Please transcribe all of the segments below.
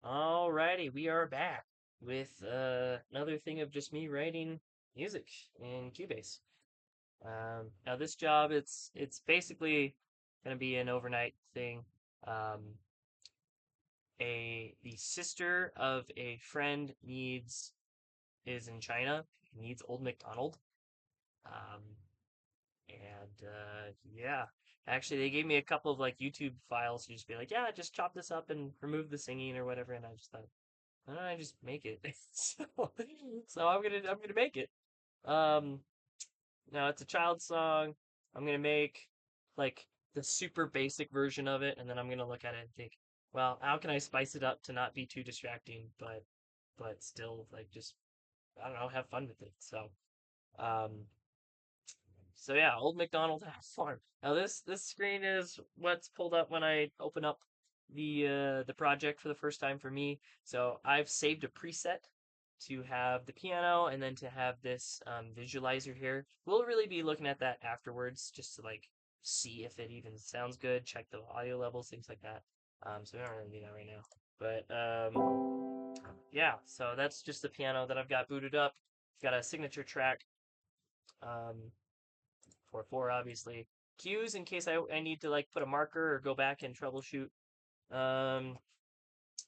Alrighty, we are back with another thing of just me writing music in Cubase. Now this job, it's basically gonna be an overnight thing. Um, the sister of a friend is in China, needs Old McDonald. Um, and yeah, actually they gave me a couple of like YouTube files to just be like, yeah, just chop this up and remove the singing or whatever, and I just thought, why don't I just make it? so, so I'm gonna make it. Um, Now it's a child song. I'm gonna make like the super basic version of it, and then I'm gonna look at it and think, well, how can I spice it up to not be too distracting, but still like just I don't know, have fun with it. Um, so yeah, Old McDonald had a farm. Now this screen is what's pulled up when I open up the project for the first time for me. So I've saved a preset to have the piano and then to have this visualizer here. We'll really be looking at that afterwards just to like see if it even sounds good, check the audio levels, things like that. So we don't really do that right now. Yeah, so that's just the piano that I've got booted up. Got a signature track. Um, 4/4 obviously. Cues in case I need to like put a marker or go back and troubleshoot. Um,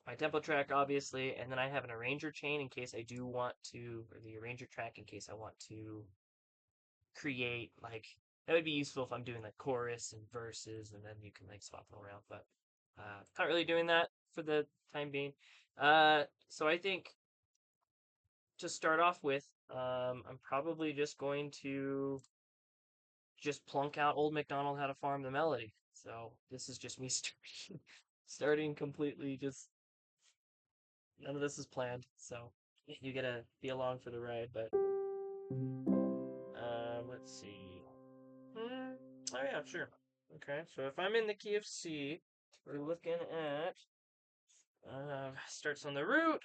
my tempo track obviously, and then I have an arranger chain in case I do want to, or the arranger track in case I want to create like that would be useful if I'm doing like chorus and verses, and then you can like swap them around. But not really doing that for the time being. So I think to start off with, I'm probably just going to just plunk out Old McDonald Had a Farm the melody. So this is just me starting completely just none of this is planned. So you gotta be along for the ride. But let's see. Oh yeah, sure. Okay, so if I'm in the key of C, we're looking at starts on the root.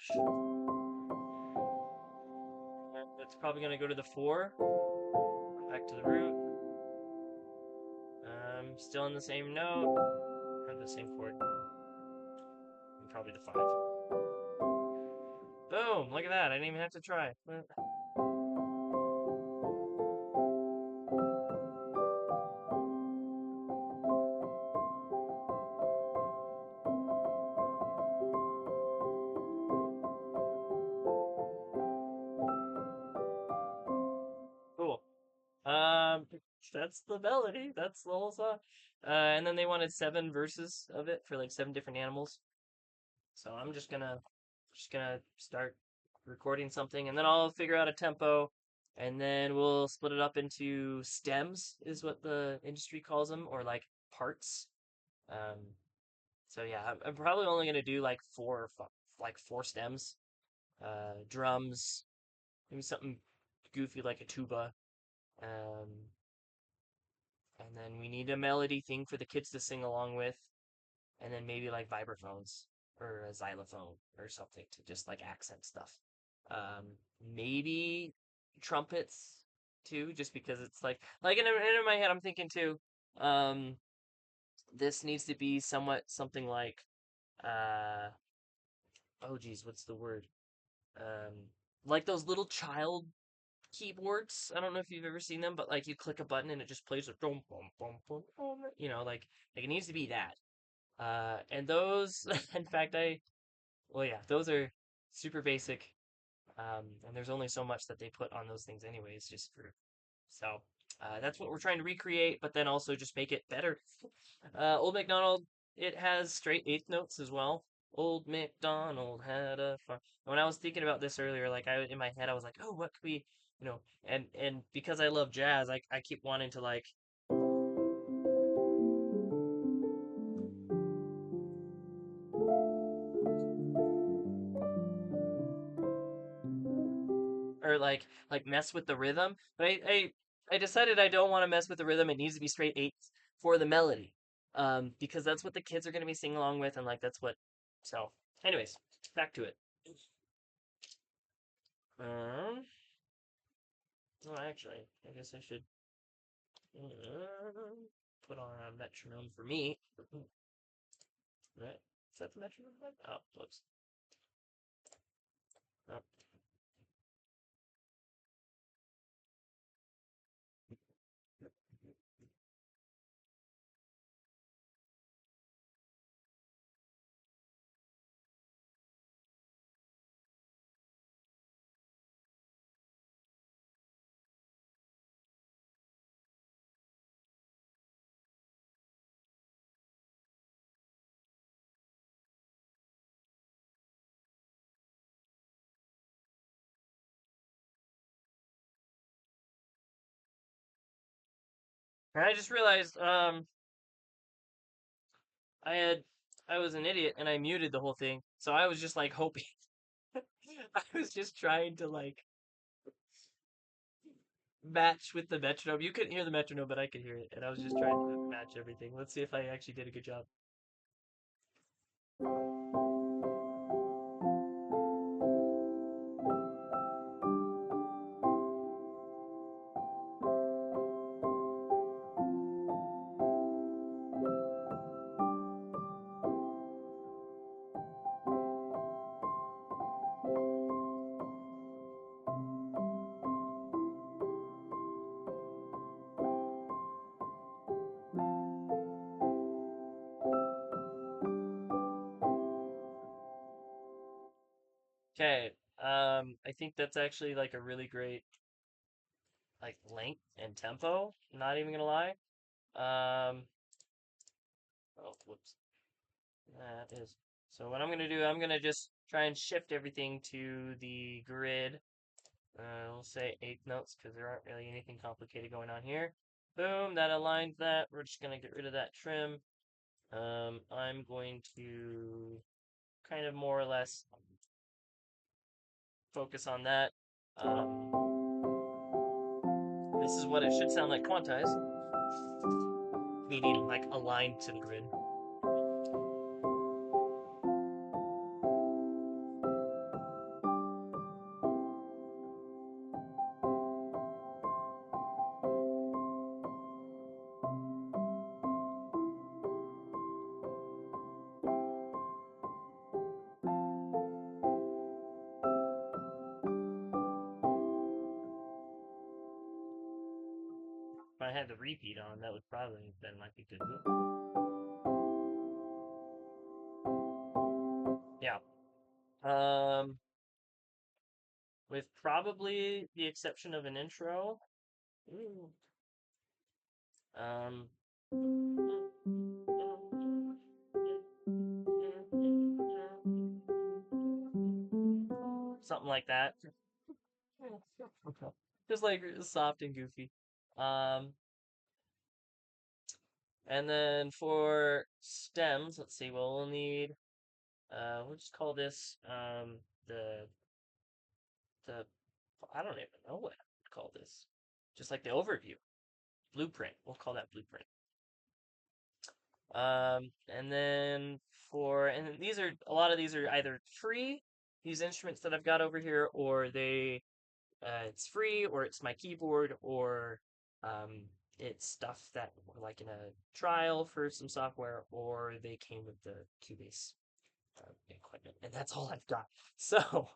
It's probably gonna go to the 4, back to the root. Still in the same note, or the same chord, and probably the 5. Boom! Look at that. I didn't even have to try. Cool. Um, that's the melody. That's the whole song. And then they wanted 7 verses of it for like 7 different animals. So I'm just gonna start recording something, and then I'll figure out a tempo, and then we'll split it up into stems, is what the industry calls them, or like parts. Um, so yeah, I'm probably only gonna do like like 4 stems, drums, maybe something goofy like a tuba. Um, and then we need a melody thing for the kids to sing along with, and then maybe like vibraphones or a xylophone or something to just like accent stuff. Um, Maybe trumpets too, just because it's like in my head I'm thinking too. Um, this needs to be somewhat something uh oh geez, what's the word? Um, like those little child keyboards. I don't know if you've ever seen them, but like you click a button and it just plays a boom boom boom boom boom. Like it needs to be that. And those, in fact, well, yeah, those are super basic. And there's only so much that they put on those things, anyways, just for so. That's what we're trying to recreate, but then also just make it better. Old McDonald, it has straight eighth notes as well. Old McDonald had a farm. When I was thinking about this earlier, like I in my head, I was like, oh, what could we, and because I love jazz, I keep wanting to like or like mess with the rhythm. But I decided I don't want to mess with the rhythm. It needs to be straight eights for the melody. Because that's what the kids are gonna be singing along with, and like that's what. So, anyways, back to it. Um, well, actually, I guess I should put on a metronome for me. Right? Is that the metronome? Oh, whoops. Oh. And I just realized I had I was an idiot and I muted the whole thing. So I was just like hoping. I was just trying to like match with the metronome. You couldn't hear the metronome, but I could hear it, and I was just trying to match everything. Let's see if I actually did a good job. Okay. I think that's actually like a really great like length and tempo. Not even gonna lie. Oh, whoops. That is. So what I'm gonna do, I'm gonna just try and shift everything to the grid. We'll say eighth notes because there aren't really anything complicated going on here. Boom, that aligns that. We're just gonna get rid of that trim. I'm going to kind of more or less focus on that. This is what it should sound like quantized, meaning like aligned to the grid. If I had the repeat on, that would probably have been like a good move. Yeah. Um, with probably the exception of an intro. Ooh. Um, something like that. Just like soft and goofy. Um, and then for stems, let's see, well, we'll need, we'll just call this, the, the, I don't even know what to call this. Just like the overview, blueprint. We'll call that blueprint. And then and then these are, a lot of these are either free, these instruments that I've got over here, or it's free, or it's my keyboard, or um, it's stuff that were like in a trial for some software, or they came with the Cubase equipment, and that's all I've got. So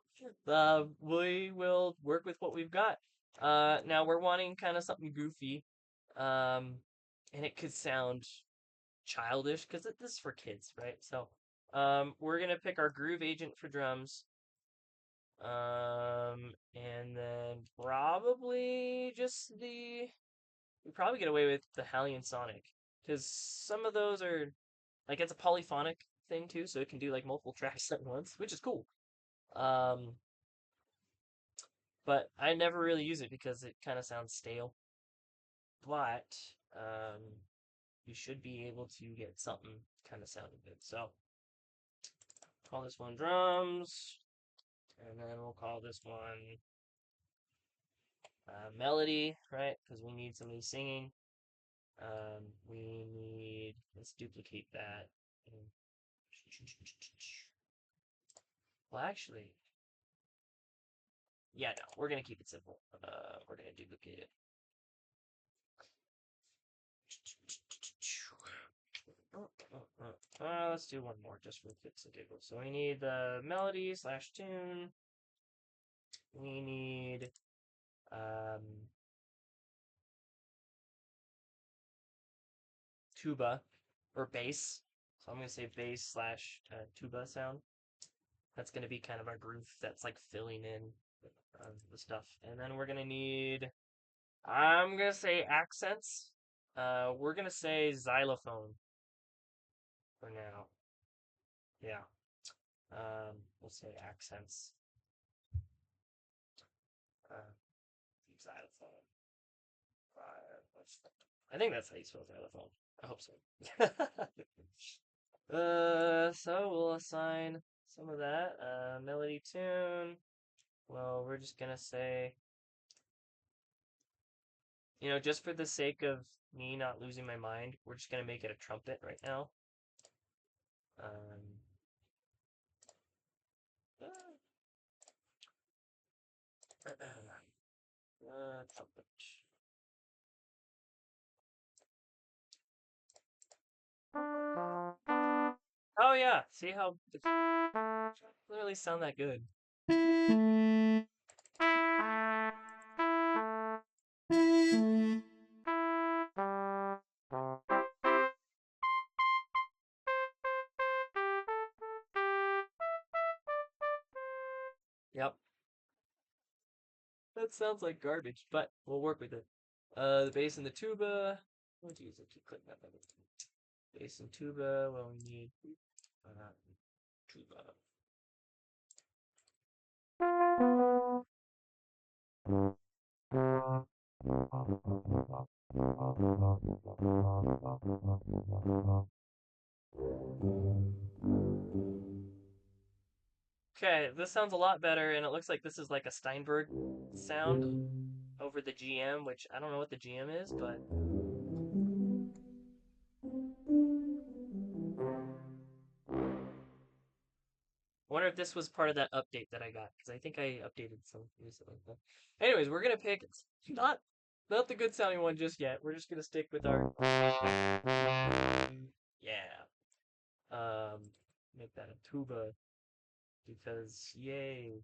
we will work with what we've got. Now we're wanting kind of something goofy, um, and it could sound childish because this is for kids, right? So we're gonna pick our groove agent for drums. And then probably just we probably get away with the Hallian Sonic because some of those are like it's a polyphonic thing too, so it can do like multiple tracks at once, which is cool. Um, but I never really use it because it kind of sounds stale. But um, you should be able to get something kind of sounding good. So call this one drums, and then we'll call this one melody, right? Because we need somebody singing. We need, let's duplicate that. Well, actually, yeah, no, we're going to keep it simple. We're going to duplicate it. Let's do one more just for kicks and giggles. So we need the melody slash tune. we need tuba or bass. So I'm gonna say bass slash tuba sound. That's gonna be kind of our groove that's like filling in the stuff. And then we're gonna need, I'm gonna say accents. We're gonna say xylophone for now. Yeah. We'll say accents. Uh, xylophone. I think that's how you spell xylophone. I hope so. So we'll assign some of that. Melody tune. Well, we're just gonna say, just for the sake of me not losing my mind, we're just gonna make it a trumpet right now. Um, trumpet. Oh yeah, see how it doesn't really sound that good. Yep, that sounds like garbage, but we'll work with it. The bass and the tuba. What use it to click that button? Bass and tuba. Well, we need tuba. Okay, this sounds a lot better, and it looks like this is like a Steinberg sound over the GM, which I don't know what the GM is, but I wonder if this was part of that update that I got, because I think I updated some recently. But anyways, we're gonna pick not not the good sounding one just yet. We're just gonna stick with our yeah. Make that a tuba because yay.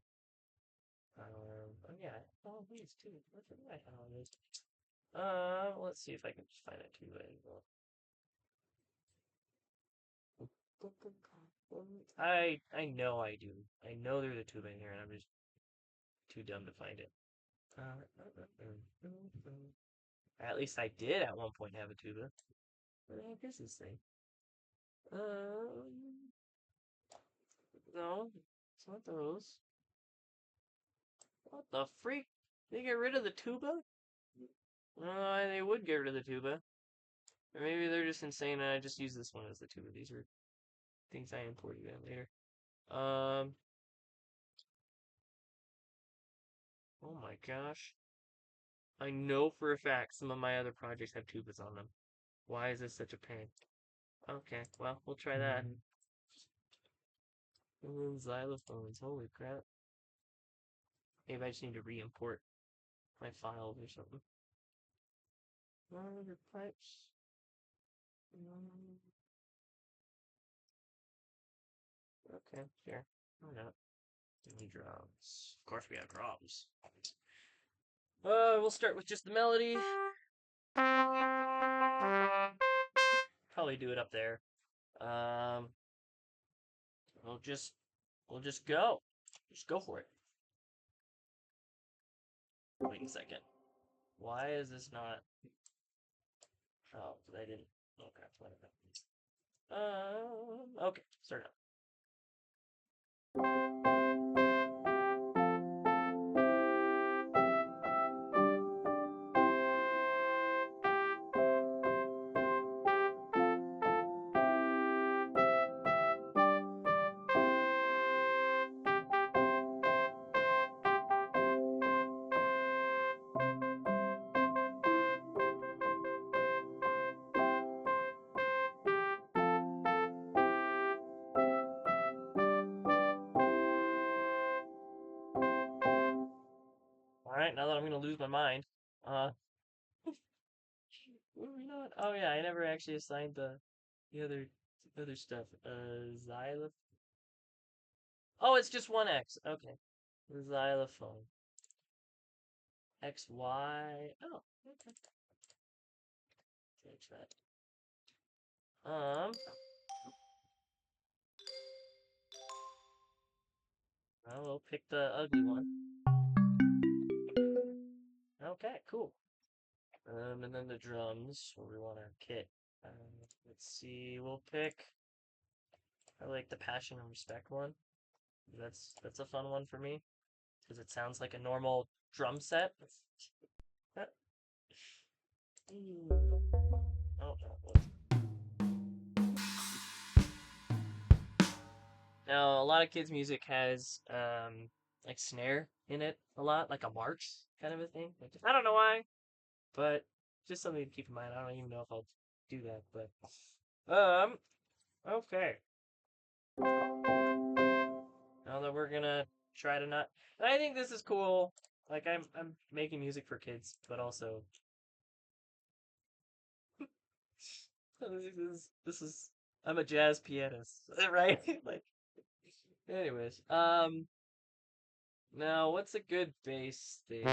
Oh yeah, all these too. Where did I have all this? Let's see if I can just find a tuba anymore. I know I do. I know there's a tuba in here, and I'm just too dumb to find it. At least I did at one point have a tuba. Where the heck is this thing? No, it's not those. What the freak? They get rid of the tuba? They would get rid of the tuba. Or maybe they're just insane and I just use this one as the tuba. These are things I imported in later. Oh my gosh. I know for a fact some of my other projects have tubas on them. Why is this such a pain? Okay, well, we'll try that. And then xylophones, holy crap. Maybe I just need to re-import my files or something. Other pipes. Okay, sure. Why not? Any drums? Of course we have drums. We'll start with just the melody. Probably do it up there. Um, we'll just we'll just go. Just go for it. Wait a second. Why is this not? Oh, I didn't. Okay, whatever. Okay, start up. All right, now that I'm gonna lose my mind. Uh, what are we not? Oh yeah, I never actually assigned the other stuff. Xylophone. Oh, it's just one X. Okay, xylophone. X, Y. Oh, okay. Change that. Well, we'll pick the ugly one. Okay, cool. And then the drums, what we want to kit. Let's see, we'll pick, I like the Passion and Respect one. That's a fun one for me, because it sounds like a normal drum set. Oh, now a lot of kids' music has like snare in it a lot, like a march kind of a thing. Like, I don't know why, but just something to keep in mind. I don't even know if I'll do that, but okay. Now that we're gonna try to not, and I think this is cool. Like I'm making music for kids, but also this is I'm a jazz pianist, right? Like, anyways, now what's a good bass thing?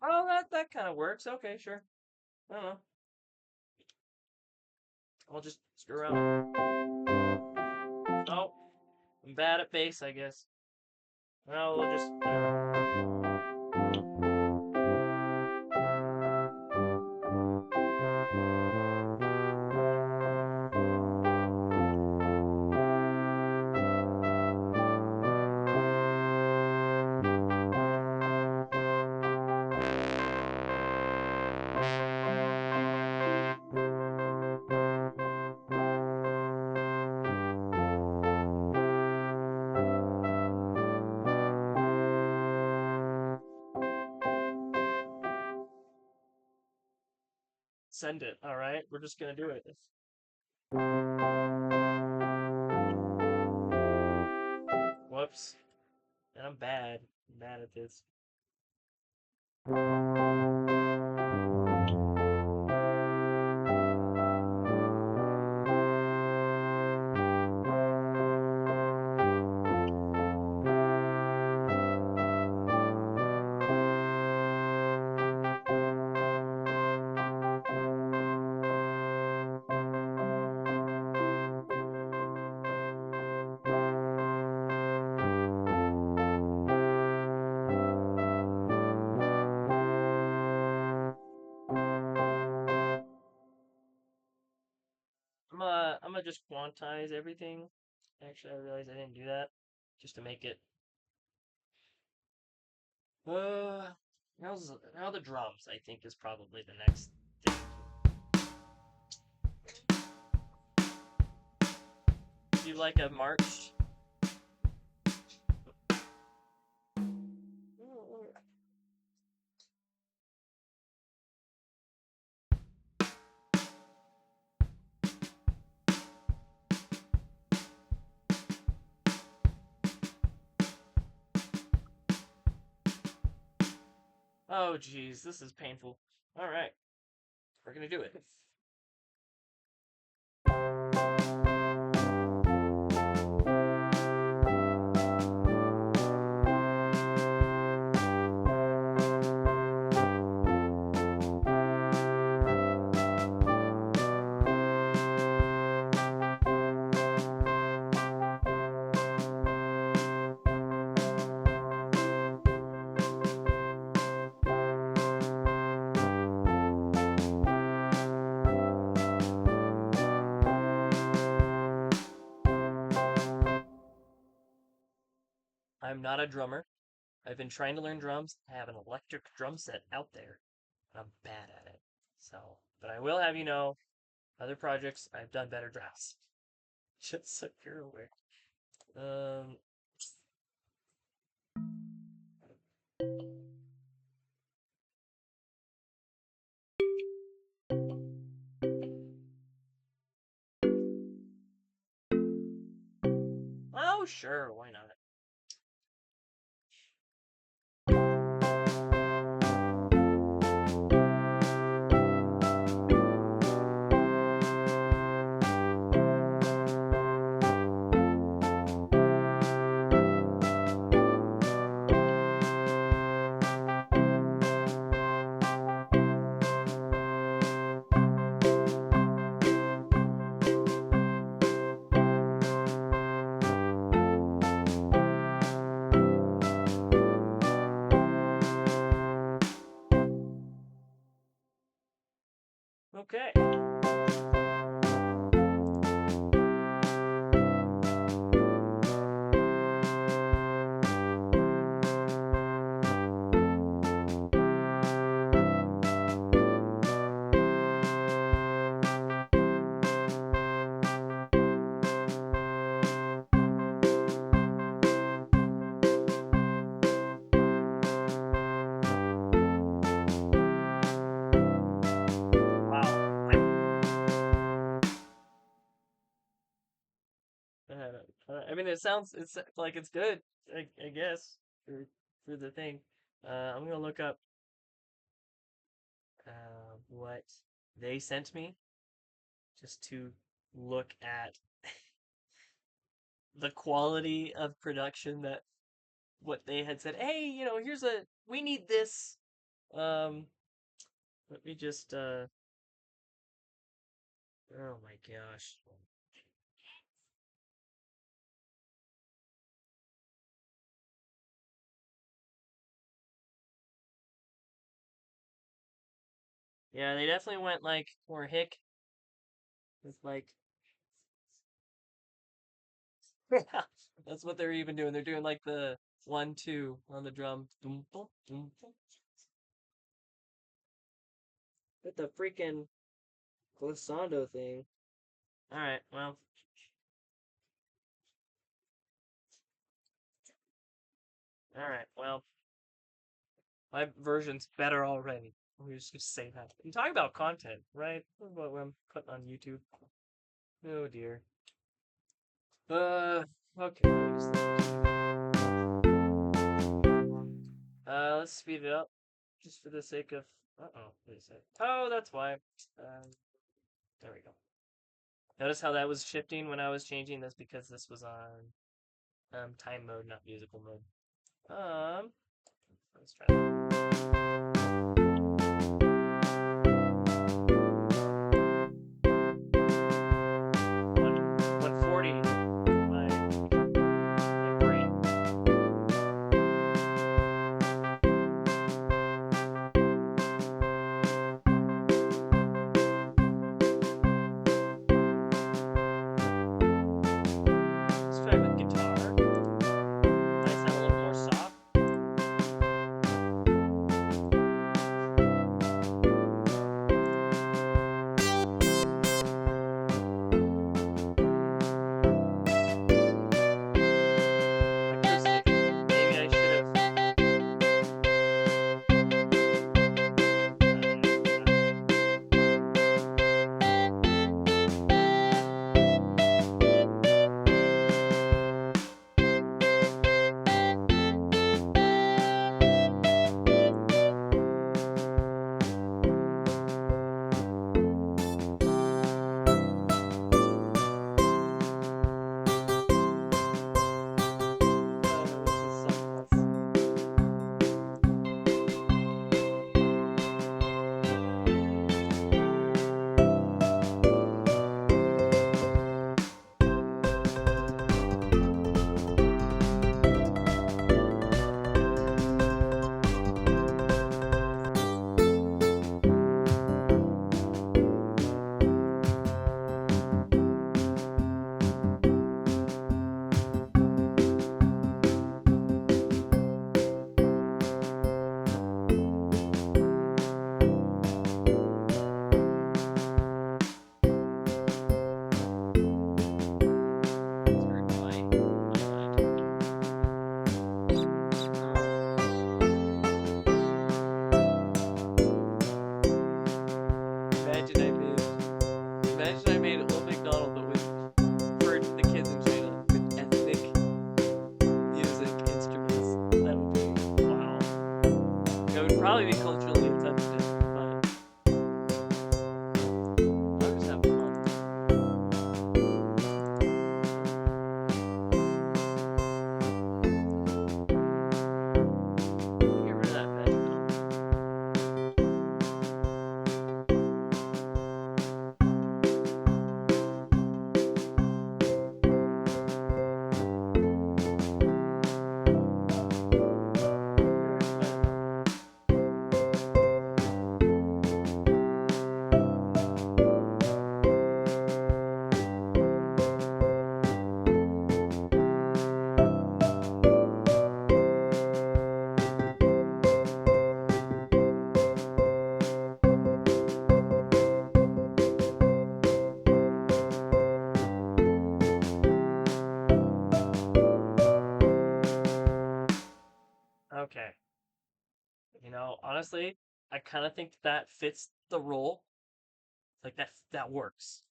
Oh, that kind of works. Okay, sure. I don't know. I'll just screw around. Oh, I'm bad at bass, I guess. Well, we'll just send it. All right, we're just gonna do it. Whoops. And I'm bad. I'm bad at this. I'm gonna just quantize everything. Actually, I realized I didn't do that, just to make it. Uh, now the drums. I think is probably the next thing. Do you like a march? Oh, geez, this is painful. All right, we're gonna do it. I'm not a drummer. I've been trying to learn drums. I have an electric drum set out there. I'm bad at it. So, but I will have you know, other projects I've done better drafts. Just so you're aware. Um. Oh sure, why not? Okay. I mean, it's like it's good, I guess, for the thing. I'm gonna look up what they sent me just to look at the quality of production that what they had said. Hey, we need this. Um, Let me just oh my gosh. Yeah, they definitely went like more hick with like that's what they're even doing. They're doing like the 1-2 on the drum. Dum, bum, dum, bum. With the freaking glissando thing. Alright, well. Alright, well. My version's better already. Let me just say that. I'm talking about content, right? What I'm putting on YouTube. Oh dear. Okay. Let's speed it up. Just for the sake of. Uh-oh, wait a sec. Oh, that's why. There we go. Notice how that was shifting when I was changing this because this was on time mode, not musical mode. Let's try that. 140. My brain. Let's try with guitar. Might sound a little more soft. honestly, I kind of think that fits the role. Like that works.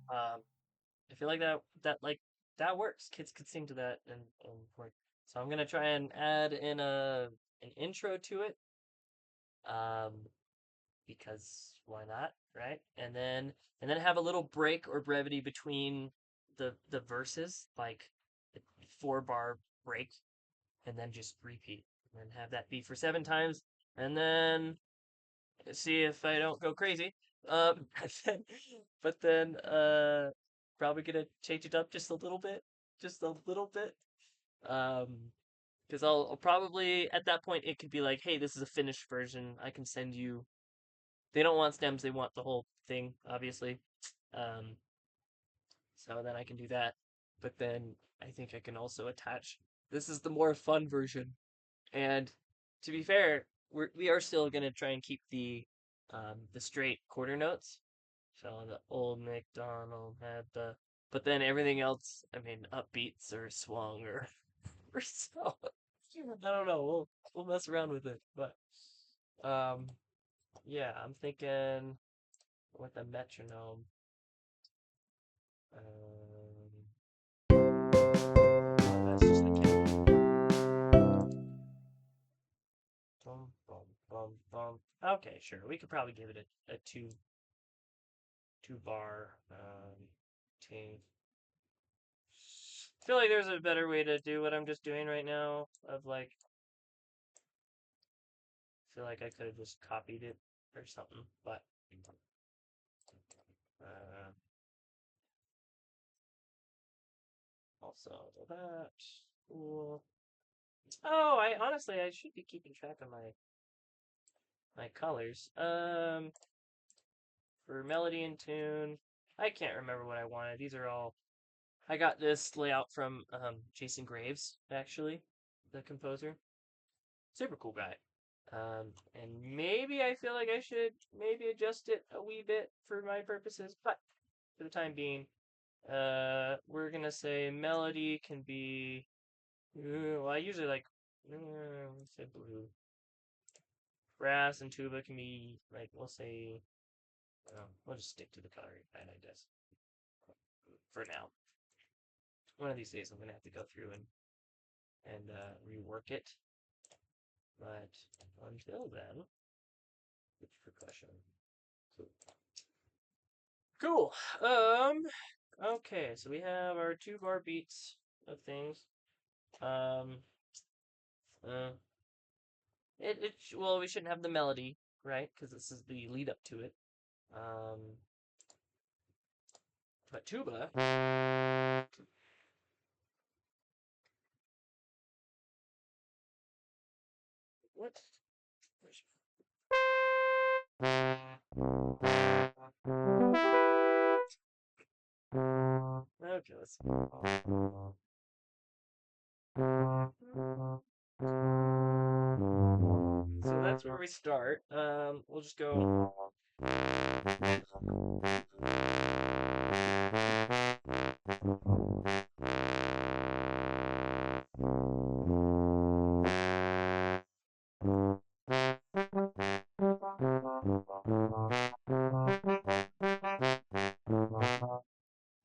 Um, I feel like that works. Kids could sing to that and work. So I'm gonna try and add in an intro to it. Um, because why not, right? And then have a little break or brevity between the verses, like a 4 bar break, and then just repeat, and then have that be for 7 times, and then see if I don't go crazy. But then probably gonna change it up just a little bit. Um, because I'll probably at that point it could be like, hey, this is a finished version. I can send you. They don't want stems; they want the whole thing, obviously. Um, so then I can do that. But then I think I can also attach. This is the more fun version, and to be fair, we are still gonna try and keep the straight quarter notes. So the Old McDonald had the, but then everything else, I mean, upbeats or swung or so. I don't know. We'll mess around with it, but um, yeah, I'm thinking with the metronome. That's just the kick. Bum, bum, bum, bum. Okay, sure. We could probably give it a two bar ting. I feel like there's a better way to do what I'm just doing right now. Of like, I feel like I could have just copied it or something, but uh, also that cool. Oh, I honestly I should be keeping track of my colors. For melody and tune, I can't remember what I wanted. These are all. I got this layout from Jason Graves, actually, the composer. Super cool guy. And maybe I feel like I should maybe adjust it a wee bit for my purposes, but for the time being, we're gonna say melody can be. Well, I usually like. Let's say blue. Brass and tuba can be like we'll say. We'll just stick to the coloring guide, I guess, for now. One of these days, I'm gonna have to go through and rework it. But until then, it's percussion. Cool. Okay, so we have our 2 bar beats of things. Um. Uh. Well, we shouldn't have the melody, right? Because this is the lead up to it. Um. But tuba. What? Okay, let's see. So that's where we start. We'll just go.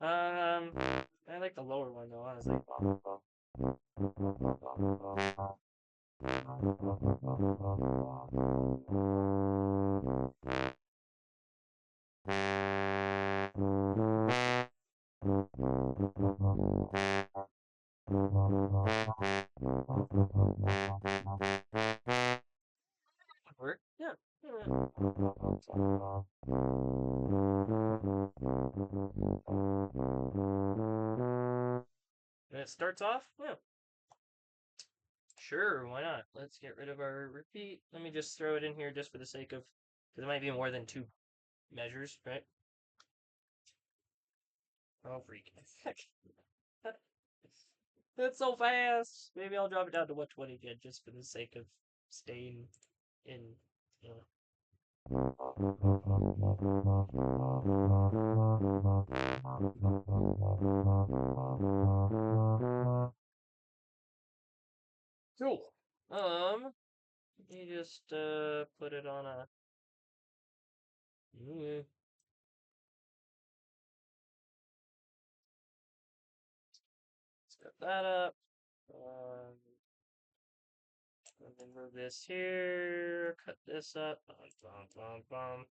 Um, I like the lower one though, honestly. Work? Yeah. Yeah. And it starts off? Yeah. Sure, why not? Let's get rid of our repeat. Let me just throw it in here just for the sake of Because it might be more than 2 measures, right? Oh, freak. That's so fast! Maybe I'll drop it down to 120 again, just for the sake of staying in, you know. Cool. You just put it on a. Set that up. And then move this here. Cut this up. Bum.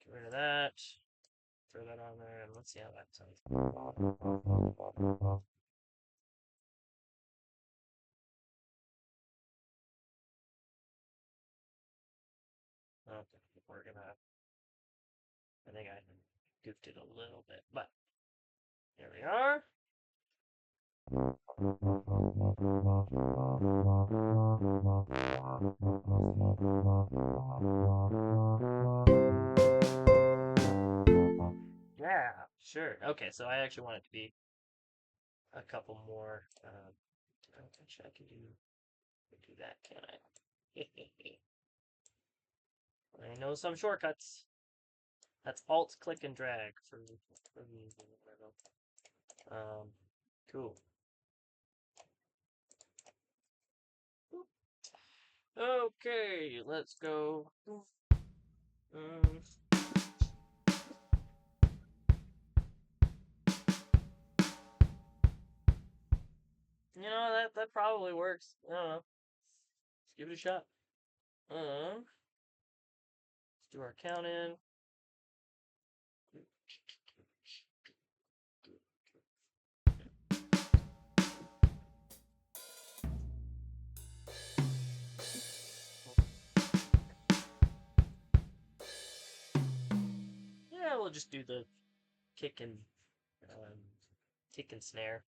Get rid of that. Throw that on there, and let's see how that sounds. Okay, we're gonna. I think I goofed it a little bit, but here we are. Yeah, sure. Okay, so I actually want it to be a couple more. Actually, I can do that, can I? I know some shortcuts. That's Alt, click, and drag for me. Cool. Okay, let's go. You know that probably works. I don't know. Let's give it a shot. Let's do our count in. Yeah, we'll just do the kick and snare.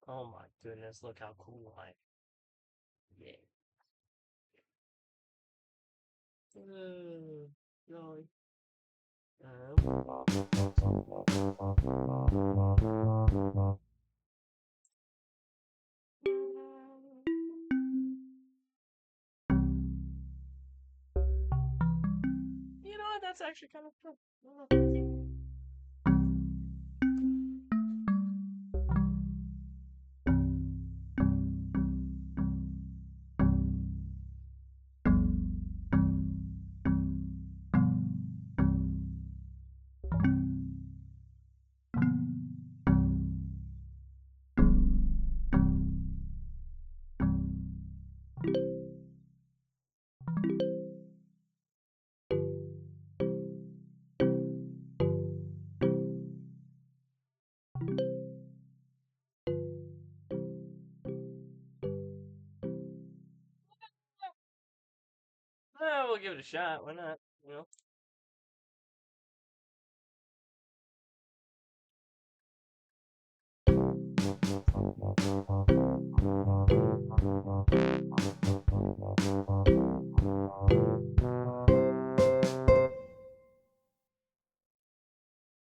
Oh my goodness, look how cool I am. Yeah. Golly. You know what? That's actually kind of cool. We'll give it a shot. Why not? You know.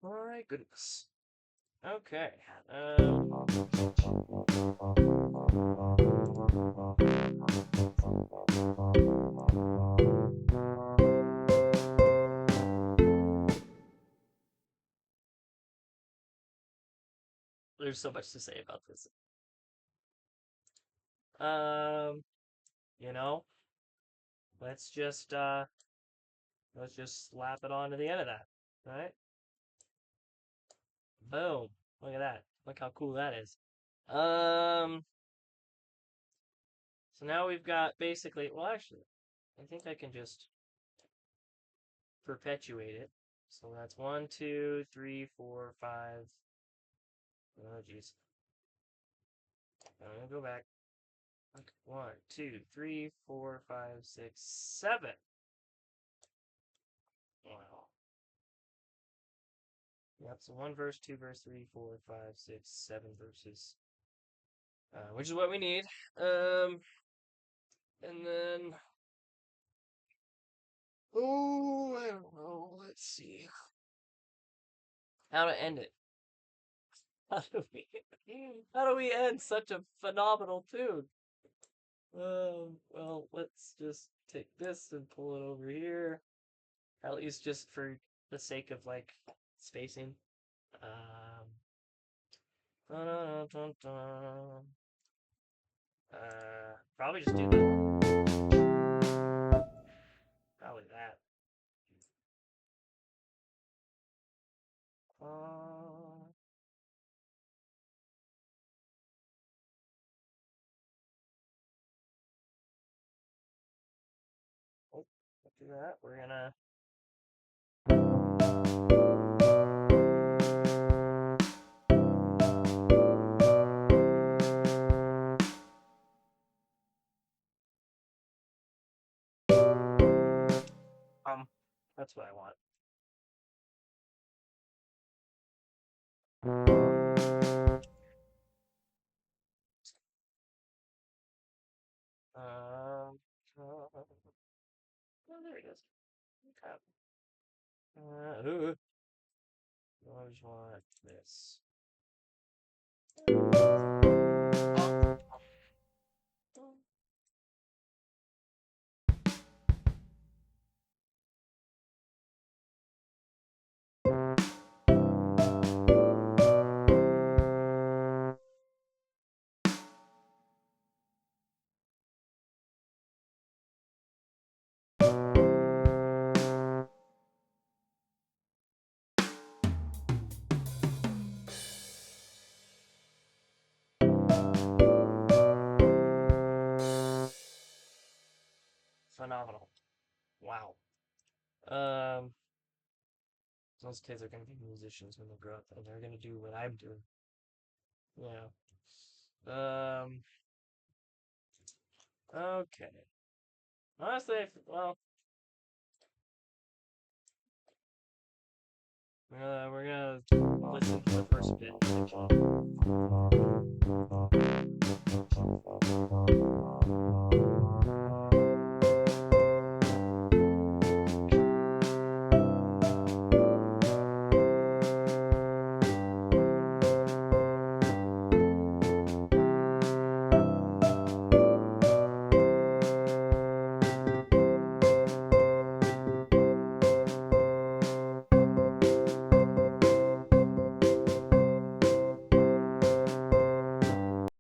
My goodness. Okay. There's so much to say about this. You know, let's just slap it onto the end of that. All right. Boom. Look at that. Look how cool that is. So now we've got basically, well, actually, I think I can just perpetuate it. So that's 1, 2, 3, 4, 5. Oh, jeez. I'm gonna go back. Okay. 1, 2, 3, 4, 5, 6, 7. Wow. Yep, so 1 verse, 2 verse, 3, 4, 5, 6, 7 verses. Which is what we need. And then, oh, I don't know. Let's see how to end it. How do we, how do we end such a phenomenal tune? Well, let's just take this and pull it over here. At least just for the sake of like spacing. Um, dun, dun, dun, dun. Probably just do probably that. Uh, oh, do that. We're gonna. That's what I want. Oh, there it is. Okay. I always want this. Phenomenal. Wow. Those kids are gonna be musicians when they grow up, and they're gonna do what I'm doing. Yeah. Okay. Honestly, well, we're gonna listen to the first bit. Actually.